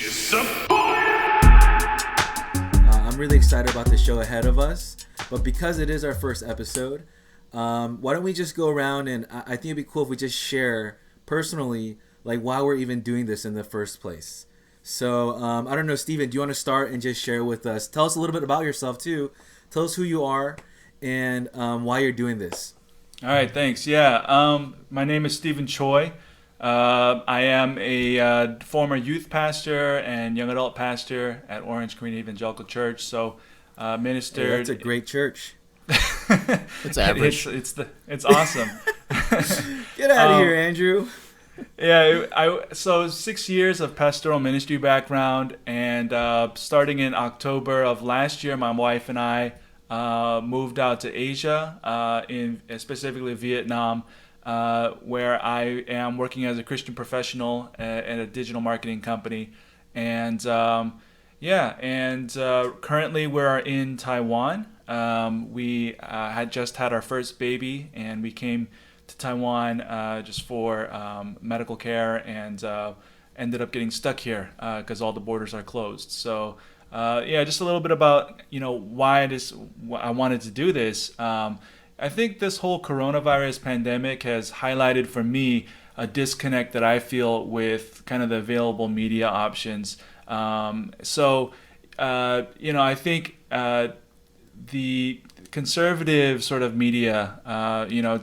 I'm really excited about the show ahead of us, but because it is our first episode, why don't we just go around and I think it'd be cool if we just share personally, like why we're even doing this in the first place. So I don't know, Steven, do you want to start and just share with us? Tell us a little bit about yourself too. Tell us who you are and why you're doing this. All right, thanks. Yeah, my name is Stephen Choi. I am a former youth pastor and young adult pastor at Orange Korean Evangelical Church. So, ministered. Hey, that's a great church. It's average. It's awesome. Get out of here, Andrew. Yeah, so 6 years of pastoral ministry background, and starting in October of last year, my wife and I moved out to Asia, in specifically Vietnam. Where I am working as a Christian professional at a digital marketing company. And currently we're in Taiwan. We had just had our first baby, and we came to Taiwan just for medical care, and ended up getting stuck here because all the borders are closed. So just a little bit about why I wanted to do this. I think this whole coronavirus pandemic has highlighted for me a disconnect that I feel with kind of the available media options. I think the conservative sort of media,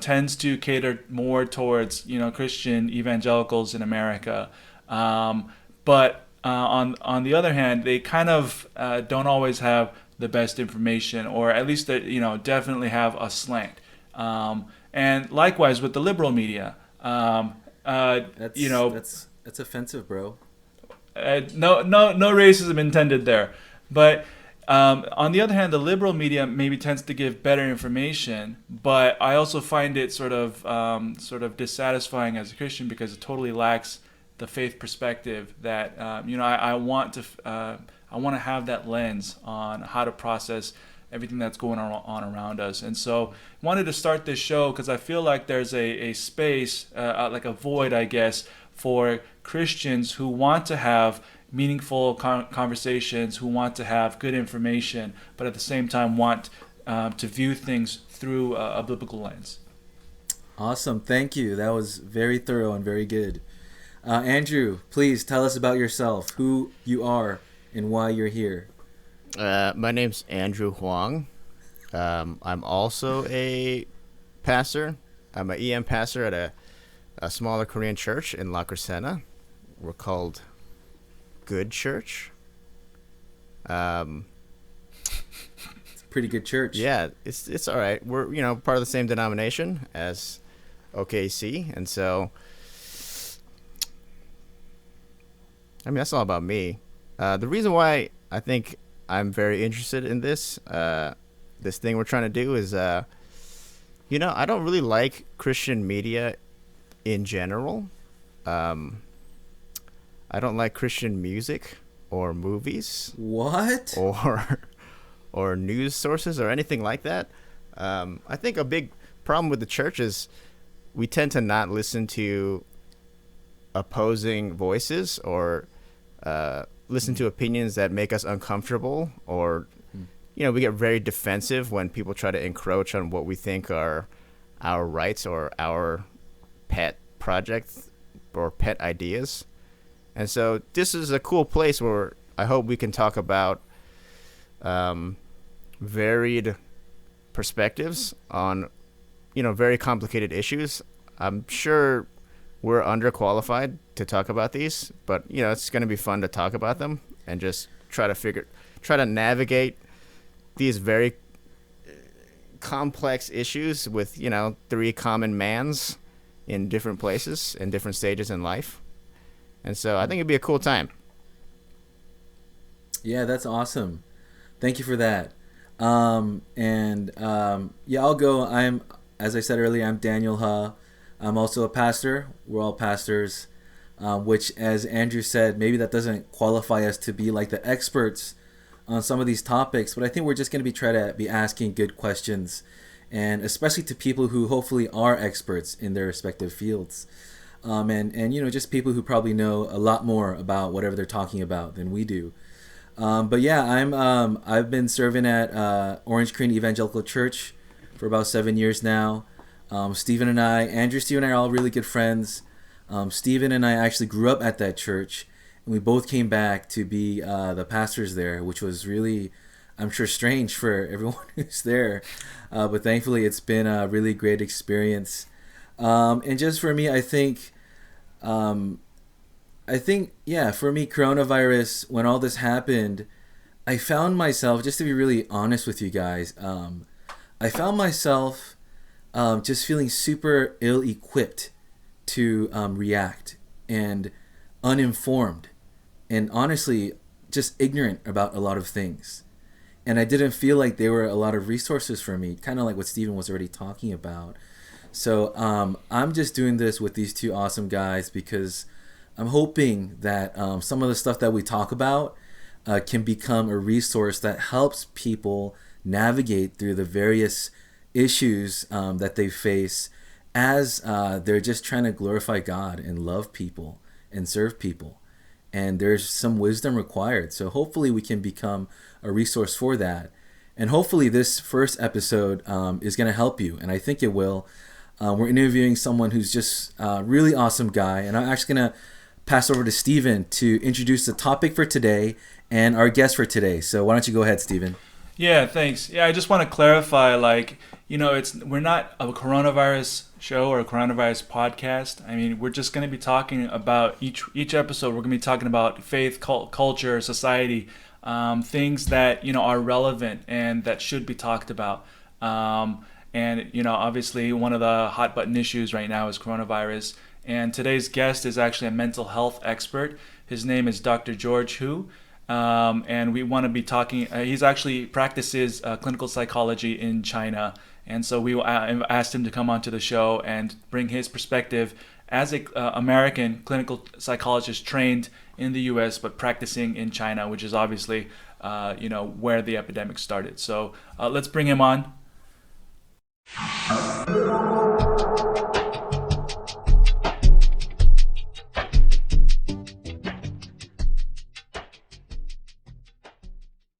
tends to cater more towards, Christian evangelicals in America. But on the other hand, they kind of don't always have the best information, or at least that definitely have a slant. And likewise with the liberal media, That's offensive, bro. No racism intended there. But on the other hand, the liberal media maybe tends to give better information, but I also find it sort of dissatisfying as a Christian because it totally lacks the faith perspective that I want to have that lens on how to process everything that's going on around us. And so I wanted to start this show because I feel like there's a space, like a void, I guess, for Christians who want to have meaningful conversations, who want to have good information, but at the same time want to view things through a biblical lens. Awesome. Thank you. That was very thorough and very good. Andrew, please tell us about yourself, who you are, and why you're here. My name's Andrew Huang. I'm also a pastor. I'm an EM pastor at a smaller Korean church in La Crescenta. We're called Good Church. It's a pretty good church. Yeah, it's all right. We're part of the same denomination as OKC, and so that's all about me. The reason why I think I'm very interested in this thing we're trying to do is, I don't really like Christian media in general. I don't like Christian music or movies. What? Or news sources or anything like that. I think a big problem with the church is we tend to not listen to opposing voices or listen to opinions that make us uncomfortable, or we get very defensive when people try to encroach on what we think are our rights or our pet projects or pet ideas. And so this is a cool place where I hope we can talk about varied perspectives on very complicated issues. I'm sure we're underqualified to talk about these, but it's going to be fun to talk about them and just try to navigate these very complex issues with three common mans in different places and different stages in life. And so I think it'd be a cool time. Yeah, that's awesome. Thank you for that. I'll go. As I said earlier, I'm Daniel Ha. I'm also a pastor. We're all pastors, which, as Andrew said, maybe that doesn't qualify us to be like the experts on some of these topics, but I think we're just going to try to be asking good questions, and especially to people who hopefully are experts in their respective fields. and just people who probably know a lot more about whatever they're talking about than we do. But yeah, I've been serving at Orange Korean Evangelical Church for about 7 years now. Andrew, Stephen, and I are all really good friends. Stephen and I actually grew up at that church, and we both came back to be the pastors there, which was really, I'm sure, strange for everyone who's there. But thankfully, it's been a really great experience. And just for me, yeah, for me, coronavirus, when all this happened, I found myself, just to be really honest with you guys, I found myself just feeling super ill-equipped to react, and uninformed, and honestly just ignorant about a lot of things. And I didn't feel like there were a lot of resources for me, kind of like what Stephen was already talking about. So I'm just doing this with these two awesome guys because I'm hoping that some of the stuff that we talk about can become a resource that helps people navigate through the various issues that they face as they're just trying to glorify God and love people and serve people. And there's some wisdom required. So hopefully we can become a resource for that. And hopefully this first episode is going to help you. And I think it will. We're interviewing someone who's just a really awesome guy. And I'm actually going to pass over to Stephen to introduce the topic for today and our guest for today. So why don't you go ahead, Stephen? Yeah, thanks. Yeah, I just want to clarify, we're not a coronavirus show or a coronavirus podcast. I mean, we're just going to be talking about each episode. We're going to be talking about faith, culture, society, things that are relevant and that should be talked about. And obviously, one of the hot button issues right now is coronavirus. And today's guest is actually a mental health expert. His name is Dr. George Hu. And we want to be talking, he's actually practices clinical psychology in China. And so we asked him to come onto the show and bring his perspective as a American clinical psychologist trained in the US, but practicing in China, which is obviously, where the epidemic started. So let's bring him on.